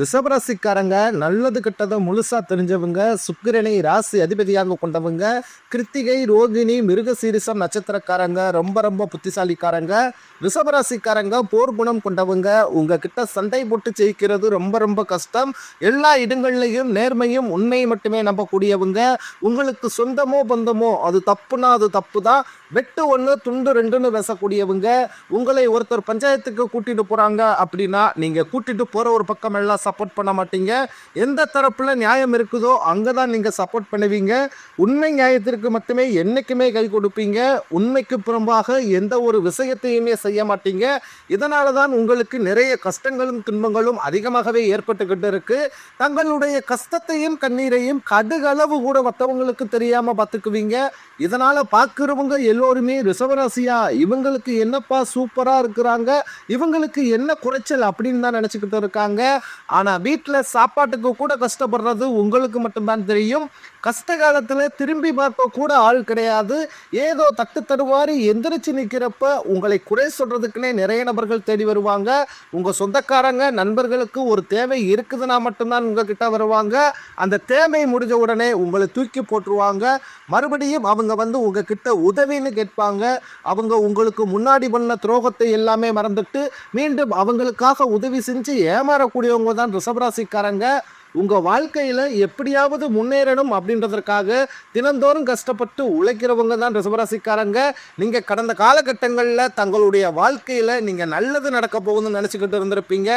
ரிஷபராசிக்காரங்க நல்லது கெட்டதை முழுசா தெரிஞ்சவங்க, சுக்கிரனை ராசி அதிபதியாக கொண்டவங்க, கிருத்திகை, ரோகிணி, மிருகசீரிசம் நட்சத்திரக்காரங்க, ரொம்ப ரொம்ப புத்திசாலிக்காரங்க. ரிஷபராசிக்காரங்க போர் குணம் கொண்டவங்க. உங்ககிட்ட சண்டை போட்டு ஜெயிக்கிறது ரொம்ப ரொம்ப கஷ்டம். எல்லா இடங்கள்லையும் நேர்மையும் உண்மையை மட்டுமே நம்பக்கூடியவங்க. உங்களுக்கு சொந்தமோ பந்தமோ அது தப்புனா அது தப்பு தான். வெட்டு ஒன்று துண்டு ரெண்டுன்னு பேசக்கூடியவங்க. உங்களை ஒருத்தர் பஞ்சாயத்துக்கு கூட்டிட்டு போறாங்க அப்படின்னா நீங்க கூட்டிட்டு போற ஒரு பக்கம் எல்லாம் சப்போர்ட் பண்ண மாட்டீங்க. எந்த தரப்புல நியாயம் இருக்குதோ அங்கதான் நீங்க சப்போர்ட் பண்ணுவீங்க. உண்மை நியாயத்திற்கு மட்டுமே என்னைக்குமே கை கொடுப்பீங்க. உண்மைக்கு புறம்பாக எந்த ஒரு விஷயத்தையுமே செய்ய மாட்டீங்க. இதனால தான் உங்களுக்கு நிறைய கஷ்டங்களும் துன்பங்களும் அதிகமாகவே ஏற்பட்டுக்கிட்டு இருக்கு. தங்களுடைய கஷ்டத்தையும் கண்ணீரையும் கடுகளவு கூட மற்றவங்களுக்கு தெரியாம பார்த்துக்குவீங்க. இதனால பார்க்கிறவங்க எல்லோருமே ரிஷபராசியா இவங்களுக்கு என்னப்பா சூப்பரா இருக்கிறாங்க, இவங்களுக்கு என்ன குறைச்சல் அப்படின்னு தான் நினைச்சுக்கிட்டு இருக்காங்க. ஆனா வீட்டுல சாப்பாட்டுக்கு கூட கஷ்டப்படுறது உங்களுக்கு மட்டும்தான் தெரியும். கஷ்ட காலத்துல திரும்பி பார்க்க கூட ஆள் கிடையாது. ஏதோ தட்டு தடுவாரி எந்திரிச்சு நிக்கிறப்ப உங்களை குறை சொல்றதுக்குன்னே நிறைய நபர்கள் தேடி வருவாங்க. உங்க சொந்தக்காரங்க நண்பர்களுக்கு ஒரு தேவை இருக்குதுன்னா மட்டும்தான் உங்ககிட்ட வருவாங்க. அந்த தேவை முடிஞ்ச உடனே உங்களை தூக்கி போட்டுருவாங்க. மறுபடியும் அவங்க வந்து உங்ககிட்ட உதவின்னு கேட்பாங்க. அவங்க உங்களுக்கு முன்னாடி பண்ண துரோகத்தை எல்லாமே மறந்துட்டு மீண்டும் அவங்களுக்காக உதவி செஞ்சு ஏமாறக்கூடியவங்க தான் ரிஷபராசிக்காரங்க. உங்க வாழ்க்கையில எப்படியாவது முன்னேறணும் அப்படின்றதற்காக தினந்தோறும் கஷ்டப்பட்டு உழைக்கிறவங்க தான் ரிஷபராசிக்காரங்க. நீங்க கடந்த காலகட்டங்களில் தங்களுடைய வாழ்க்கையில நீங்க நல்லது நடக்க போகுதுன்னு நினைச்சுக்கிட்டு இருந்திருப்பீங்க.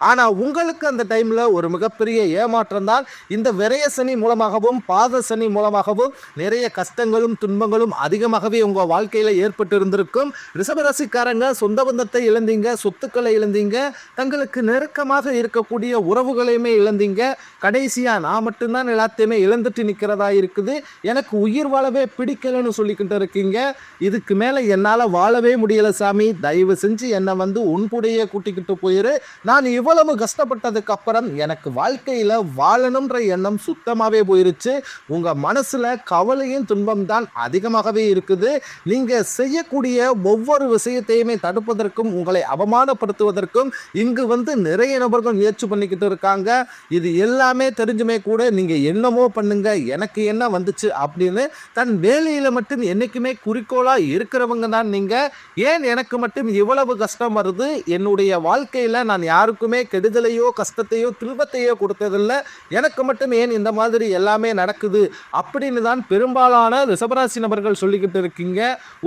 ஆனா உங்களுக்கு அந்த டைம்ல ஒரு மிகப்பெரிய ஏமாற்றம் தான். இந்த விரய சனி மூலமாகவும் பாத சனி மூலமாகவும் நிறைய கஷ்டங்களும் துன்பங்களும் அதிகமாகவே உங்க வாழ்க்கையில ஏற்பட்டு இருந்திருக்கும். ரிஷபராசிக்காரங்க சொந்த பந்தத்தை இழந்தீங்க, சொத்துக்களை இழந்தீங்க, தங்களுக்கு நெருக்கமாக இருக்கக்கூடிய உறவுகளையுமே இழந்தீங்க. கடைசியா நான் மட்டும்தான் எல்லாத்தையுமே இழந்துட்டு நிக்கிறதா இருக்குது, எனக்கு உயிர் வாழவே பிடிக்கலன்னு சொல்லிக்கிட்டு இருக்கீங்க. இதுக்கு மேல என்னால வாழவே முடியல சாமி, தயவு செஞ்சு என்னை வந்து உன்புடைய கூட்டிக்கிட்டு போயிரு. நான் இவ்வளவு கஷ்டப்பட்டதுக்கு அப்புறம் எனக்கு வாழ்க்கையில வாழணும்ன்ற எண்ணம் சுத்தமாவே போயிருச்சு. உங்க மனசுல கவலையும் துன்பம் தான் அதிகமாகவே இருக்குது. நீங்க செய்யக்கூடிய ஒவ்வொரு விஷயத்தையுமே தடுப்பதற்கும் உங்களை அவமானப்படுத்துவதற்கும் இங்கு வந்து நிறைய நபர்கள் முயற்சி பண்ணிக்கிட்டு இருக்காங்க. இது எல்லாமே தெரிஞ்சுமே கூட நீங்க என்னமோ பண்ணுங்க, எனக்கு என்ன வந்துச்சு அப்படின்னு தன் வேலையில மட்டும் என்னைக்குமே குறிக்கோளா இருக்கிறவங்க தான் நீங்க. ஏன் எனக்கு மட்டும் இவ்வளவு கஷ்டம் வருது, என்னுடைய வாழ்க்கையில நான் யாருக்குமே கெடுதலையோ கஷ்டத்தையோ துன்பத்தையோ கொடுத்ததில்லை, எனக்கு மட்டும் ஏன் இந்த மாதிரி எல்லாமே நடக்குது அப்படின்னு தான் பெரும்பாலான ரிஷபராசி நபர்கள் சொல்லிக்கிட்டு இருக்கீங்க.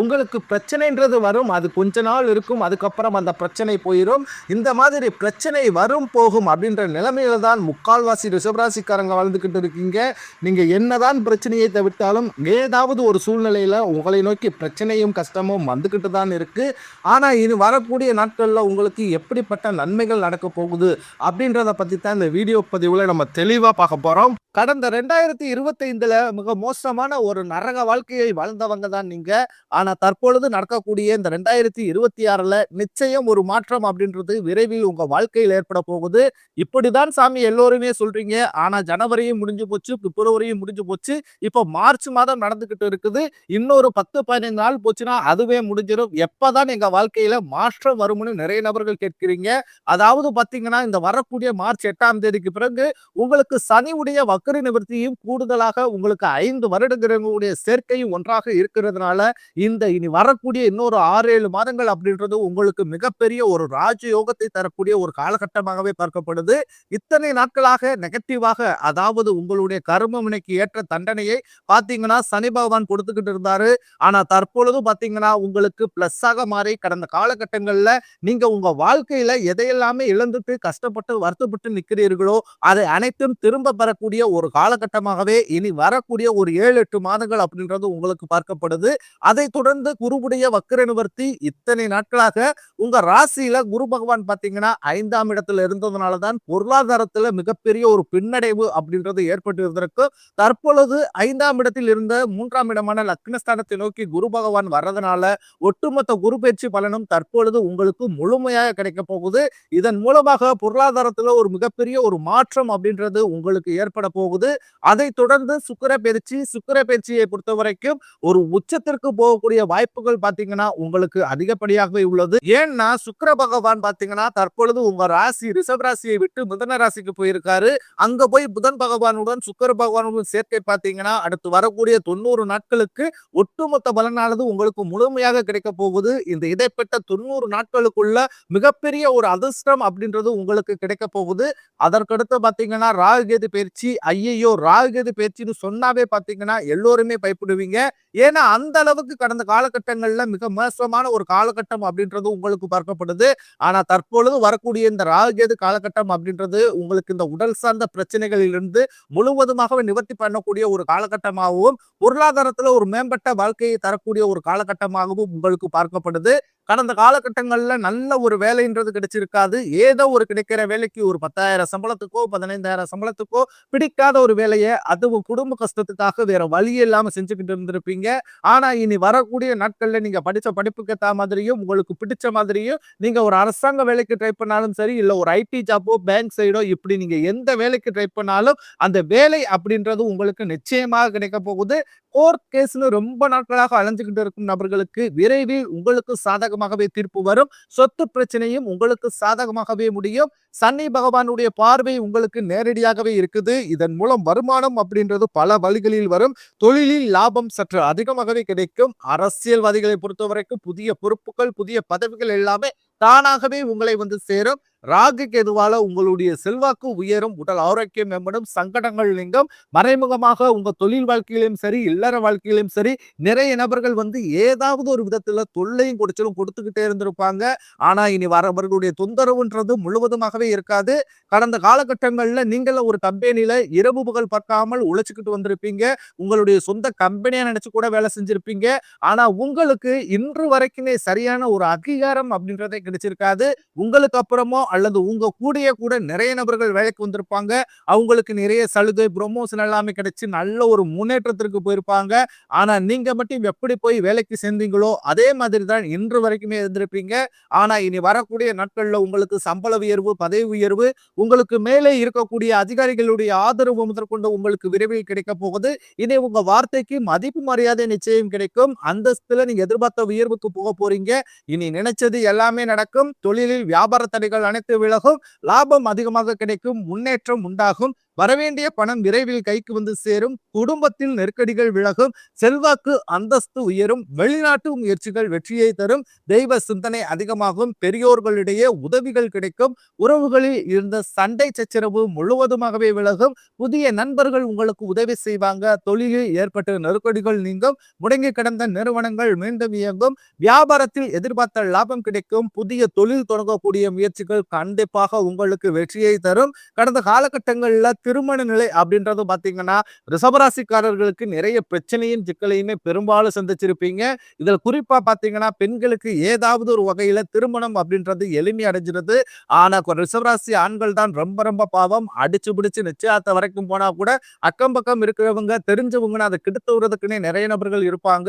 உங்களுக்கு பிரச்சனைன்றது வரும், அது கொஞ்ச நாள் இருக்கும், அதுக்கப்புறம் அந்த பிரச்சனை போயிடும். இந்த மாதிரி பிரச்சனை வரும் போகும் அப்படின்ற நிலைமையில தான் முக்கால்வாசி ரிஷபராசிக்காரங்க வாழ்ந்துக்கிட்டு இருக்கீங்க. நீங்க என்னதான் பிரச்சனையை தவிர்த்தாலும் ஏதாவது ஒரு சூழ்நிலையில உங்களை நோக்கி பிரச்சனையும் கஷ்டமும் வந்துக்கிட்டு தான் இருக்கு. ஆனா இனி வரக்கூடிய நாட்கள்ல உங்களுக்கு எப்படிப்பட்ட நன்மைகள் நடக்க போகுது அப்படின்றத பத்தி தான் இந்த வீடியோ பதிவுல நம்ம தெளிவா பார்க்க போறோம். கடந்த 2025ல மிக மோசமான ஒரு நரக வாழ்க்கையை வாழ்ந்தவங்க தான் நீங்க. ஆனா தற்பொழுது நடக்கக்கூடிய இந்த 2026ல நிச்சயம் ஒரு மாற்றம் அப்படின்றது விரைவில் உங்க வாழ்க்கையில் ஏற்பட போகுது. இப்படிதான் சாமி எல்லோருமே சொல்றீங்க. ஆனா ஜனவரியும் முடிஞ்சு போச்சு, பிப்ரவரியும் முடிஞ்சு போச்சு, இப்போ மார்ச் மாதம் நடந்துகிட்டு இருக்குது. இன்னொரு 10-15 நாள் போச்சுன்னா அதுவே முடிஞ்சிடும். எப்பதான் எங்க வாழ்க்கையில மாற்றம் வரும்னு நிறைய நபர்கள் கேட்கிறீங்க. அதாவது பாத்தீங்கன்னா இந்த வரக்கூடிய மார்ச் 8ஆம் தேதிக்கு பிறகு உங்களுக்கு சனியுடைய வக்கர நிவர்த்தியும் கூடுதலாக உங்களுக்கு 5 வருடங்களுடைய சேர்க்கையும் ஒன்றாக இருக்கிறதுனால இந்த இனி வரக்கூடிய இன்னொரு 6-7 மாதங்கள் அப்படின்றது உங்களுக்கு மிகப்பெரிய ஒரு ராஜயோகத்தை தரக்கூடிய ஒரு காலகட்டமாகவே பார்க்கப்படுது. இத்தனை நாட்களாக நெகட்டிவாக, அதாவது உங்களுடைய கர்ம வினைக்கு ஏற்ற தண்டனையை பாத்தீங்கன்னா சனி பகவான் கொடுத்துக்கிட்டு இருந்தாரு. ஆனா தற்பொழுது பாத்தீங்கன்னா உங்களுக்கு பிளஸ்ஸாக மாறி கடந்த காலகட்டங்கள்ல நீங்க உங்க வாழ்க்கையில எதையெல்லாமே இழந்துட்டு கஷ்டப்பட்டு வருத்தப்பட்டு நிற்கிறீர்களோ அதை அனைத்தும் திரும்ப பெறக்கூடிய ஒரு காலகட்டமாகவே இனி வரக்கூடிய ஒரு 7-8 மாதங்கள் அப்படின்றது உங்களுக்கு பார்க்கப்படுது. அதை தொடர்ந்து குருவுடைய வக்கர நிவர்த்தி இத்தனை நாட்களாக உங்க ராசியில குரு பகவான் பாத்தீங்கன்னா 5ஆம் இடத்துல இருந்ததுனாலதான் பொருளாதாரத்துல மிகப்பெரிய ஒரு பின்னடைவு அப்படின்றது ஏற்பட்டு இருந்திருக்கும். தற்பொழுது 5ஆம் இடத்தில் இருந்த 3ஆம் இடமான லக்னஸ்தானத்தை நோக்கி குரு பகவான் வர்றதுனால ஒட்டுமொத்த குரு பயிற்சி பலனும் தற்பொழுது உங்களுக்கு முழுமையாக கிடைக்க போகுது. இதன் மூலமாக பொருளாதாரத்துல ஒரு மிகப்பெரிய ஒரு மாற்றம் அப்படின்றது உங்களுக்கு ஏற்பட போகுது. அதைத் தொடர்ந்து சுக்கிர பயிற்சியை பொறுத்தவரைக்கும் ஒரு உச்சத்திற்கு போகக்கூடிய வாய்ப்புகள் பாத்தீங்கன்னா உங்களுக்கு அதிகப்படியாகவே உள்ளது. ஏன்னா சுக்கிர பகவான் பாத்தீங்கன்னா தற்பொழுது உங்க ராசி ரிஷப ராசியை விட்டு மிதுன ராசிக்கு போயிருக்காரு. அங்க போய் புதன் பகவானுடன் சுக்கிர பகவானுடன் சேர்க்கை பாத்தீங்கன்னா அடுத்து வரக்கூடிய 90 நாட்களுக்கு ஒட்டுமொத்த பலனானது உங்களுக்கு முழுமையாக கிடைக்க போகுது. இந்த இடைப்பட்ட 90 நாட்களுக்குள்ள மிகப்பெரிய ஒரு அதிர்ஷ்டம் அப்படின்றது உங்களுக்கு கிடைக்க போகுது. அதற்கடுத்து பாத்தீங்கன்னா ராகு கேது பயிற்சி. ஐயையோ, ராகு கேது பயிற்சின்னு சொன்னாவே பாத்தீங்கன்னா எல்லோருமே பயப்படுவீங்க. ஏன்னா அந்த அளவுக்கு கடந்த காலகட்டங்கள்ல மிக மோசமான ஒரு காலகட்டம் அப்படின்றது உங்களுக்கு பார்க்கப்படுது. ஆனா தற்பொழுது வரக்கூடிய இந்த ராகு கேது காலகட்டம் அப்படின்றது உங்களுக்கு இந்த உடல் சார்ந்த பிரச்சனைகளிலிருந்து முழுவதுமாகவே நிவர்த்தி பண்ணக்கூடிய ஒரு காலகட்டமாகவும் பொருளாதாரத்துல ஒரு மேம்பட்ட வாழ்க்கையை தரக்கூடிய ஒரு காலகட்டமாகவும் உங்களுக்கு பார்க்கப்படுது. கடந்த காலகட்டங்கள்ல நல்ல ஒரு வேலைன்றது கிடைச்சிருக்காது. ஏதோ ஒரு கிடைக்கிற வேலைக்கு ஒரு 10,000 சம்பளத்துக்கோ 15,000 சம்பளத்துக்கோ பிடிக்காத ஒரு வேலையை அதுவும் குடும்ப கஷ்டத்துக்காக வேற வழி இல்லாம செஞ்சுக்கிட்டு இருந்திருப்பீங்க. ஆனா இனி வரக்கூடிய நாட்கள்ல நீங்க படிச்ச படிப்புக்கு ஏத்த மாதிரியும் உங்களுக்கு பிடிச்ச மாதிரியும் நீங்க ஒரு அரசாங்க வேலைக்கு ட்ரை பண்ணாலும் சரி, இல்ல ஒரு ஐடி ஜாப்போ பேங்க் சைடோ இப்படி நீங்க எந்த வேலைக்கு ட்ரை பண்ணாலும் அந்த வேலை அப்படின்றது உங்களுக்கு நிச்சயமாக கிடைக்க போகுது. கோர்ட் கேஸ்னு ரொம்ப நாட்களாக அலைஞ்சுகிட்டு இருக்கும் நபர்களுக்கு விரைவில் உங்களுக்கு சாதகமாகவே தீர்ப்பு வரும். சொத்து பிரச்சனையும் உங்களுக்கு சாதகமாகவே முடியும். சனி பகவானுடைய பார்வை உங்களுக்கு நேரடியாகவே இருக்குது. இதன் மூலம் வருமானம் அப்படின்றது பல வழிகளில் வரும். தொழிலில் லாபம் சற்று அதிகமாகவே கிடைக்கும். அரசியல்வாதிகளை பொறுத்தவரைக்கும் புதிய பொறுப்புகள், புதிய பதவிகள் எல்லாமே தானாகவே உங்களை வந்து சேரும். ராகு கேதுவால உங்களுடைய செல்வாக்கு உயரும், உடல் ஆரோக்கியம் மேம்படும், சங்கடங்கள் நீங்கும். மறைமுகமாக உங்க தொழில் வாழ்க்கையிலும் சரி, இல்லற வாழ்க்கையிலும் சரி, நிறைய நபர்கள் வந்து ஏதாவது ஒரு விதத்துல தொல்லையும் கொடுச்சலும் கொடுத்துக்கிட்டே இருந்திருப்பாங்க. ஆனா இனி வரவர்களுடைய தொந்தரவுன்றது முழுவதுமாகவே இருக்காது. கடந்த காலகட்டங்கள்ல நீங்கள ஒரு கம்பெனில இரவு பகல் பார்க்காமல் உழைச்சுக்கிட்டு வந்திருப்பீங்க. உங்களுடைய சொந்த கம்பெனியா நினைச்சு கூட வேலை செஞ்சிருப்பீங்க. ஆனா உங்களுக்கு இன்று வரைக்குமே சரியான ஒரு அங்கீகாரம் அப்படின்றதே கிடைச்சிருக்காது. உங்களுக்கு அப்புறமோ அல்லது உங்க கூடயே கூட நிறைய நபர்கள் வேலைக்கு வந்திருப்பாங்க. அவங்களுக்கு நிறைய சலுகை, ப்ரொமோஷன் எல்லாமே கிடைச்சு நல்ல ஒரு முன்னேற்றத்திற்கு போயிருப்பாங்க. ஆனா நீங்க மட்டும் எப்படி போய் வேலைக்கு சேர்ந்தீங்களோ அதே மாதிரி தான் இன்று வரைக்குமே இருந்திருப்பீங்க. ஆனா இனி வரக்கூடிய நாட்கள்ல உங்களுக்கு சம்பள உயர்வு, பதவி உயர்வு, உங்களுக்கு மேலே இருக்கக்கூடிய அதிகாரிகளுடைய ஆதரவு முதற்கொண்டு உங்களுக்கு விரைவில் கிடைக்க போகுது. இனி உங்க வார்த்தைக்கு மதிப்பு மரியாதை நிச்சயம் கிடைக்கும். அந்தஸ்துல நீங்க எதிர்பார்த்த உயர்வுக்கு போக போறீங்க. இனி நினைச்சது எல்லாமே நடக்கும். தொழிலில் வியாபார தடைகள் அனைத்து விலகும். லாபம் அதிகமாக கிடைக்கும். முன்னேற்றம் உண்டாகும். வரவேண்டிய பணம் விரைவில் கைக்கு வந்து சேரும். குடும்பத்தில் நெருக்கடிகள் விலகும். செல்வாக்கு அந்தஸ்து உயரும். வெளிநாட்டு முயற்சிகள் வெற்றியை தரும். தெய்வ சிந்தனை அதிகமாகும். பெரியோர்களிடையே உதவிகள் கிடைக்கும். உறவுகளில் இருந்த சண்டை சச்சரவு முழுவதுமாகவே விலகும். புதிய நண்பர்கள் உங்களுக்கு உதவி செய்வாங்க. தொழிலில் ஏற்பட்ட நெருக்கடிகள் நீங்கும். முடங்கி கிடந்த நிறுவனங்கள் மீண்டும் இயங்கும். வியாபாரத்தில் எதிர்பார்த்த லாபம் கிடைக்கும். புதிய தொழில் தொடங்கக்கூடிய முயற்சிகள் கண்டிப்பாக உங்களுக்கு வெற்றியை தரும். கடந்த காலகட்டங்களில் திருமண நிலை அப்படின்றது பாத்தீங்கன்னா ரிஷபராசிக்காரர்களுக்கு நிறைய பிரச்சனையும் சிக்கலையுமே பெரும்பாலும் சந்திச்சிருப்பீங்க. இதுல குறிப்பா பாத்தீங்கன்னா பெண்களுக்கு ஏதாவது ஒரு வகையில திருமணம் அப்படின்றது எளிமை அடைஞ்சிருது. ஆனா ரிஷபராசி ஆண்கள் தான் ரொம்ப ரொம்ப பாவம். அடிச்சு பிடிச்சு நிச்சயத்த வரைக்கும் போனா கூட அக்கம் பக்கம் இருக்கிறவங்க தெரிஞ்சவங்கன்னு அதை கெடுத்து விடுறதுக்குன்னே நிறைய நபர்கள் இருப்பாங்க.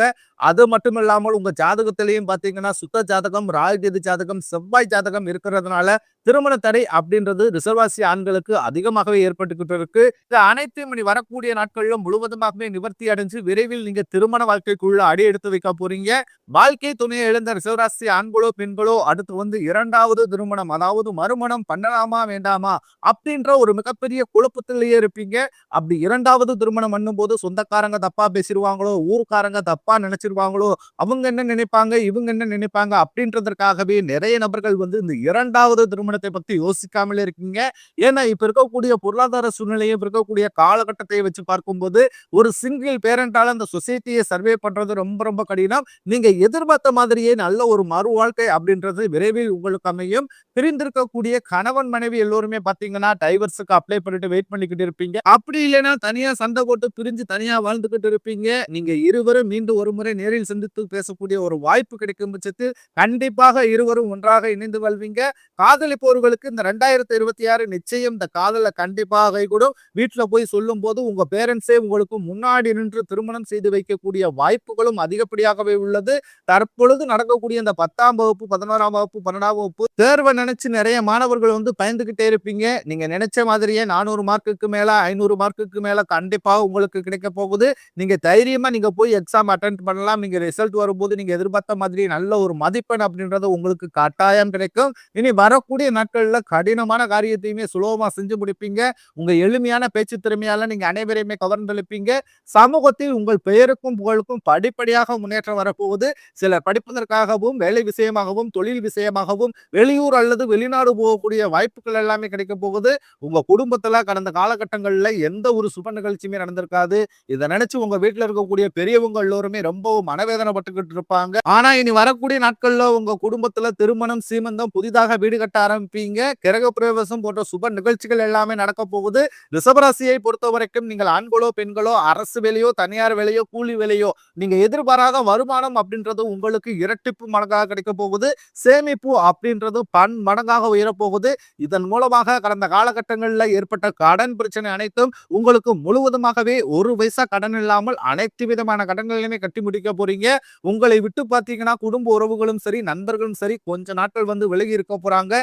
அது மட்டும் இல்லாமல் உங்க ஜாதகத்திலையும் பாத்தீங்கன்னா சுத்த ஜாதகம், ராகு ஜாதகம், செவ்வாய் ஜாதகம் இருக்கிறதுனால திருமண தடை அப்படின்றது ரிஷபராசி ஆண்களுக்கு அதிகமாகவே ஏற்பட்டுக்கிட்டு இருக்கு. இது அனைத்தும் இனி வரக்கூடிய நாட்களிலும் முழுவதுமாகவே நிவர்த்தி அடைஞ்சு விரைவில் நீங்க திருமண வாழ்க்கைக்குள்ள அடி எடுத்து வைக்க போறீங்க. வாழ்க்கை துணையை இழந்த ரிஷபராசி ஆண்களோ பெண்களோ அடுத்து வந்து 2வது திருமணம், அதாவது மறுமணம் பண்ணலாமா வேண்டாமா அப்படின்ற ஒரு மிகப்பெரிய குழப்பத்திலேயே இருப்பீங்க. அப்படி 2வது திருமணம் பண்ணும்போது சொந்தக்காரங்க தப்பா பேசிடுவாங்களோ, ஊர்க்காரங்க தப்பா நினைச்சிருவாங்களோ, அவங்க என்ன நினைப்பாங்க, இவங்க என்ன நினைப்பாங்க அப்படின்றதற்காகவே நிறைய நபர்கள் வந்து இந்த 2வது திருமணத்தை பத்தி யோசிக்காமலே இருக்கீங்க. ஏன்னா இப்ப இருக்கக்கூடிய பொருளாதார சூழ்நிலையை, இப்ப இருக்கக்கூடிய காலகட்டத்தை வச்சு பார்க்கும்போது ஒரு சிங்கிள் பேரண்டால அந்த சொசைட்டியை சர்வே பண்றது ரொம்ப ரொம்ப கடினம். நீங்க எதிர்பார்த்த மாதிரியே நல்ல ஒரு மறு வாழ்க்கை அப்படின்றது விரைவில் உங்களுக்கு அமையும். பிரிந்திருக்கக்கூடிய கணவன் மனைவி எல்லோருமே பாத்தீங்கன்னா டைவர்ஸுக்கு அப்ளை பண்ணிட்டு வெயிட் பண்ணிக்கிட்டு இருப்பீங்க. அப்படி இல்லைன்னா தனியா சண்டை போட்டு பிரிஞ்சு தனியா வாழ்ந்துகிட்டு இருப்பீங்க. நீங்க இருவரும் மீண்டும் ஒரு முறை நேரில் சந்தித்து பேசக்கூடிய ஒரு வாய்ப்பு கிடைக்கும் பட்சத்தில் கண்டிப்பாக இருவரும் ஒன்றாக இணைந்து வாழ்வீங்க. காதலை காதலிப்பவர்களுக்கு இந்த 2026 நிச்சயம் இந்த காதல கண்டிப்பா கைகூடும். வீட்ல போய் சொல்லும்போது உங்க பேரண்ட்ஸே உங்களுக்கு முன்னாடி நின்று திருமணம் செய்து வைக்கக்கூடிய வாய்ப்புகளும் அதிகப்படியாகவே உள்ளது. தற்பொழுது நடக்கக்கூடிய இந்த 10ஆம் வகுப்பு, 11ஆம் வகுப்பு, 12ஆம் வகுப்பு தேர்வை நினைச்சு நிறைய மாணவர்கள் வந்து பயந்துகிட்டே இருப்பீங்க. நீங்க நினைச்ச மாதிரியே 400 மார்க்குக்கு மேல, 500 மார்க்குக்கு மேல கண்டிப்பா உங்களுக்கு கிடைக்க போகுது. நீங்க தைரியமா நீங்க போய் எக்ஸாம் அட்டெண்ட் பண்ணலாம். நீங்க ரிசல்ட் வரும்போது நீங்க எதிர்பார்த்த மாதிரி நல்ல ஒரு மதிப்பெண் அப்படின்றது உங்களுக்கு கட்டாயம் கிடைக்கும். இனி வரக்கூடிய நாட்கள்ல கடினமான காரியத்தையுமே சுலபமா செஞ்சு முடிப்பீங்க. உங்க எளிமையான பேச்சு திறமையால நீங்க அனைவரையுமே கவர்ந்தெழுப்பீங்க. சமூகத்தில் உங்கள் பெயருக்கும் புகழுக்கும் படிப்படியாக முன்னேற்றம் வரப்போகுது. சிலர் படிப்பதற்காகவும், வேலை விஷயமாகவும், தொழில் விஷயமாகவும் வெளியூர் அல்லது வெளிநாடு போகக்கூடிய வாய்ப்புகள் எல்லாமே கிடைக்க போகுது. உங்க குடும்பத்துல கடந்த காலகட்டங்கள்ல எந்த ஒரு சுப நிகழ்ச்சியுமே நடந்திருக்காது. இத நினைச்சு உங்க வீட்ல இருக்கக்கூடிய பெரியவங்க எல்லோருமே ரொம்பவும் மனவேதனைப்பட்டுக்கிட்டு இருப்பாங்க. ஆனா இனி வரக்கூடிய நாட்கள்ல உங்க குடும்பத்துல திருமணம், சீமந்தம், புதிதாக வீடு கட்ட ஆரம்பிப்பீங்க. கிரகப்பிரவேசம் போன்ற சுப நிகழ்ச்சிகள் எல்லாமே நடக்க போகுது. ரிஷபராசியை பொறுத்தவரைக்கும் நீங்கள் ஆண்களோ, பெண்களோ, அரசு வேலையோ, தனியார் வேலையோ, கூலி வேலையோ நீங்க எதிர்பாராத வருமானம் அப்படின்றது உங்களுக்கு இரட்டிப்பு மடங்காக கிடைக்க போகுது. சேமிப்பு அப்படின்றது பன்மடங்காக உயரப்போகுது. இதன் மூலமாக கடந்த காலகட்டங்களில் ஏற்பட்ட கடன் பிரச்சனை அனைத்தும் உங்களுக்கு முழுவதுமாகவே ஒரு பைசா கடன் இல்லாமல் அனைத்து விதமான கடன்களையுமே கட்டி முடிக்க போறீங்க. உங்களை விட்டு பார்த்தீங்கன்னா குடும்ப உறவுகளும் சரி, நண்பர்களும் சரி கொஞ்ச நாட்கள் வந்து விலகி இருக்க போறாங்க.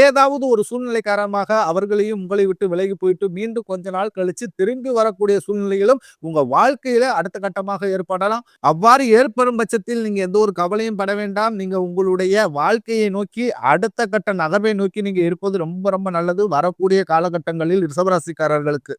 ஏதாவது ஒரு சூழ்நிலை காரணமாக அவர்களையும் உங்களை விட்டு விலகி போயிட்டு மீண்டும் கொஞ்ச நாள் கழிச்சு திரும்பி வரக்கூடிய சூழ்நிலைகளும் உங்க வாழ்க்கையில அடுத்த கட்டமாக ஏற்படலாம். அவ்வாறு ஏற்படும் பட்சத்தில் நீங்க எந்த ஒரு கவலையும் பட வேண்டாம். நீங்க உங்களுடைய வாழ்க்கையை நோக்கி அடுத்த கட்ட நகர்வை நோக்கி நீங்க இருப்பது ரொம்ப ரொம்ப நல்லது வரக்கூடிய காலகட்டங்களில் ரிஷபராசிக்காரர்களுக்கு.